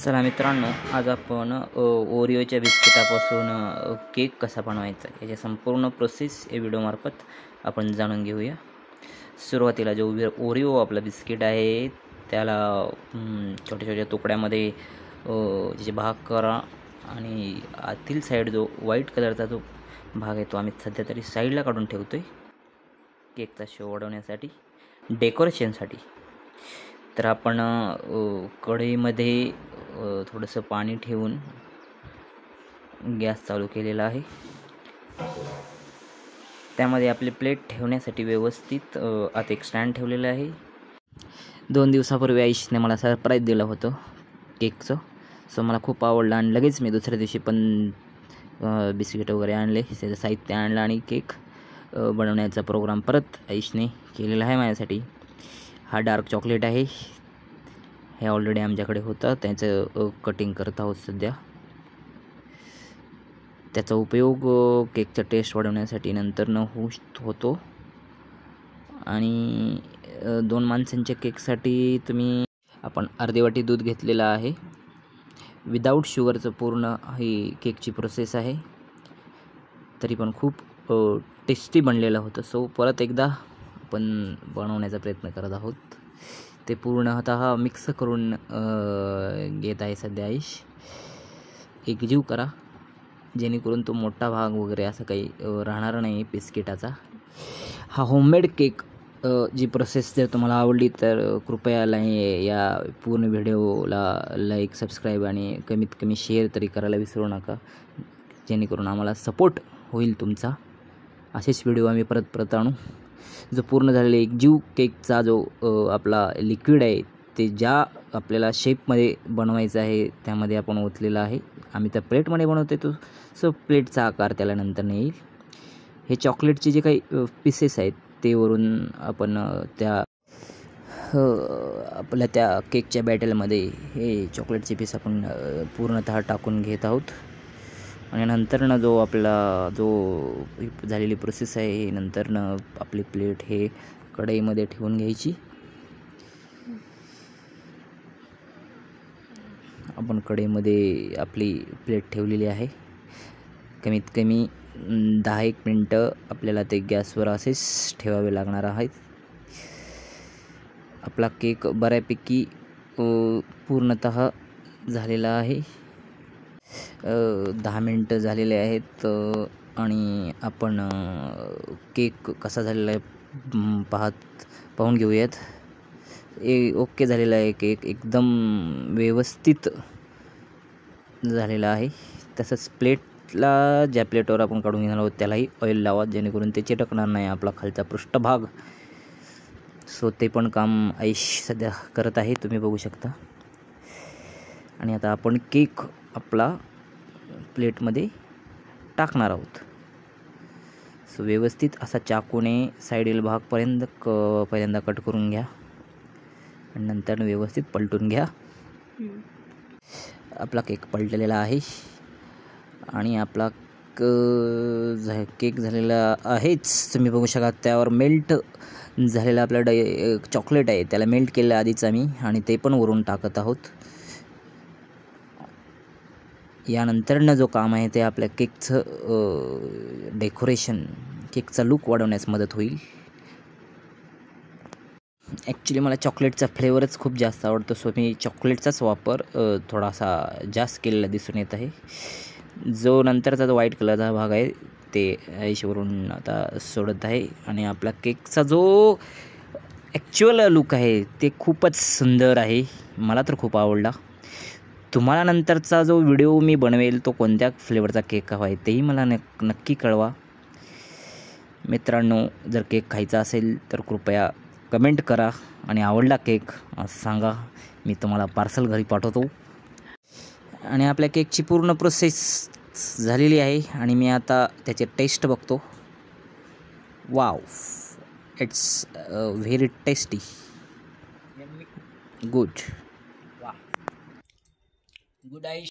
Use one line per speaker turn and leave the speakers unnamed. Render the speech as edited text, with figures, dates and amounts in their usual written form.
चला मित्रांनो, आज आपण ओरिओच्या बिस्किटापासून केक कसा बनवायचा याची संपूर्ण प्रोसेस या व्हिडिओमार्फत आपण जाणून घेऊया। सुरुवातीला जो ओरिओ आपला बिस्किट आहे त्याला छोट्या छोट्या तुकड्यामध्ये त्याचे भाग करा आणि आतील साईड जो व्हाईट कलरचा जो भाग आहे तो आम्ही सध्या तरी साईडला काढून ठेवतोय केकचा शो वाढवण्यासाठी, डेकोरेशनसाठी। तर आपण कढईमध्ये थोडंसं पाणी ठेवून गॅस चालू केलेला आहे। त्यामध्ये आपले प्लेट ठेवण्यासाठी व्यवस्थित आत एक स्टँड ठेवलेलं आहे। 2 दिवसापूर्वी आईशने मला सरप्राईज दिलं होतं केकचं, सो मला खूप आवडलं आणि लगेच मी दुसऱ्या दिवशी पण बिस्किट वगैरे आणले, त्याचं साहित्य आणलं आणि केक बनवण्याचा प्रोग्राम परत आईशने केलेला आहे माझ्यासाठी। हा डार्क चॉकलेट आहे, हे ऑलरेडी आमच्याकडे होतं, त्याचं कटिंग करत आहोत सध्या। त्याचा उपयोग केकचा टेस्ट वाढवण्यासाठी नंतर होतो आणि 2 माणसांच्या केकसाठी आपण अर्धी वाटी दूध घेतलेलं आहे। विदाऊट शुगरचं पूर्ण ही केकची प्रोसेस आहे, तरी पण खूप टेस्टी बनलेलं होतं। सो परत एकदा आपण बनवण्याचा प्रयत्न करत आहोत। ते पूर्णतः मिक्स करून घेत आहे सध्या आईश। एकजीव करा जेणेकरून तो मोठा भाग वगैरे असं काही राहणार नाही बिस्किटाचा। हा होममेड केक जी प्रोसेस जर तुम्हाला आवडली तर कृपया या पूर्ण व्हिडिओला लाईक, सबस्क्राईब आणि कमीत कमी शेअर तरी करायला विसरू नका, जेणेकरून आम्हाला सपोर्ट होईल तुमचा। असेच व्हिडिओ आम्ही परत आणू। जो पूर्ण झालेला एकजीव केकचा जो आपला लिक्विड आहे ते ज्या आपल्याला शेपमध्ये बनवायचं आहे त्यामध्ये आपण ओतलेलं आहे। आम्ही त्या प्लेटमध्ये बनवतो तो, सो प्लेटचा आकार त्याला नंतर येईल। हे चॉकलेटचे जे काही पीसेस आहेत ते वरून आपण आपल्या त्या केकच्या बॅटलमध्ये हे चॉकलेटचे पीस आपण पूर्णतः टाकून घेत आहोत आणि नंतरनं जो आपला झालेली प्रोसेस आहे नंतरनं आपली प्लेट हे कढईमध्ये ठेवून घ्यायची। आपण कढईमध्ये आपली प्लेट ठेवलेली आहे। कमीत कमी 10-1 मिनटं आपल्याला ते गॅसवर असेच ठेवावे लागणार आहेत। आपला केक बऱ्यापैकी पूर्णतः झालेला आहे। 10 मिनटं झालेले आहेत आणि आपण केक कसा झालेला आहे पाहून घेऊयात। ओके झालेला आहे केक, एकदम व्यवस्थित झालेला आहे। तसंच प्लेटला ज्या प्लेटवर आपण काढून घेणार आहोत त्यालाही ऑइल लावा, जेणेकरून ते चिटकणार नाही आपला खालचा पृष्ठभाग। सो ते पण काम आईश सध्या करत आहे, तुम्ही बघू शकता। आणि आता आपण केक आपला प्लेटमध्ये टाकणार आहोत। सो व्यवस्थित असा चाकूने साईडील भाग पहिल्यांदा कट करून घ्या आणि नंतर व्यवस्थित पलटून घ्या। आपला केक पलटलेला आहे आणि आपला केक झालेला आहेच, तुम्ही बघू शकता। त्यावर मेल्ट झालेला आपला चॉकलेट आहे त्याला मेल्ट केलं आधीच आम्ही आणि ते पण वरून टाकत आहोत। यानंतरनं जो काम आहे ते आपल्या केकचं डेकोरेशन, केकचा लुक वाढवण्यास मदत होईल। ॲक्च्युली मला चॉकलेटचा फ्लेवरच खूप जास्त आवडतो, सो मी चॉकलेटचाच वापर थोडासा जास्त केलेला दिसून येत आहे। जो नंतरचा जो व्हाईट कलरचा भाग आहे ते आईशवरून आता सोडत आहे आणि आपला केकचा जो ॲक्च्युअल लुक आहे ते खूपच सुंदर आहे, मला तर खूप आवडला। तुम्हाला नंतरचा जो व्हिडिओ मी बनवेल तो कोणत्या फ्लेवरचा केक हवा आहे तेही मला नक्की कळवा मित्रांनो। जर केक खायचा असेल तर कृपया कमेंट करा आणि आवडला केक सांगा, मी तुम्हाला पार्सल घरी पाठवतो। आणि आपल्या केकची पूर्ण प्रोसेस झालेली आहे आणि मी आता त्याचे टेस्ट बघतो। Wow, it's very tasty, good, good आईश।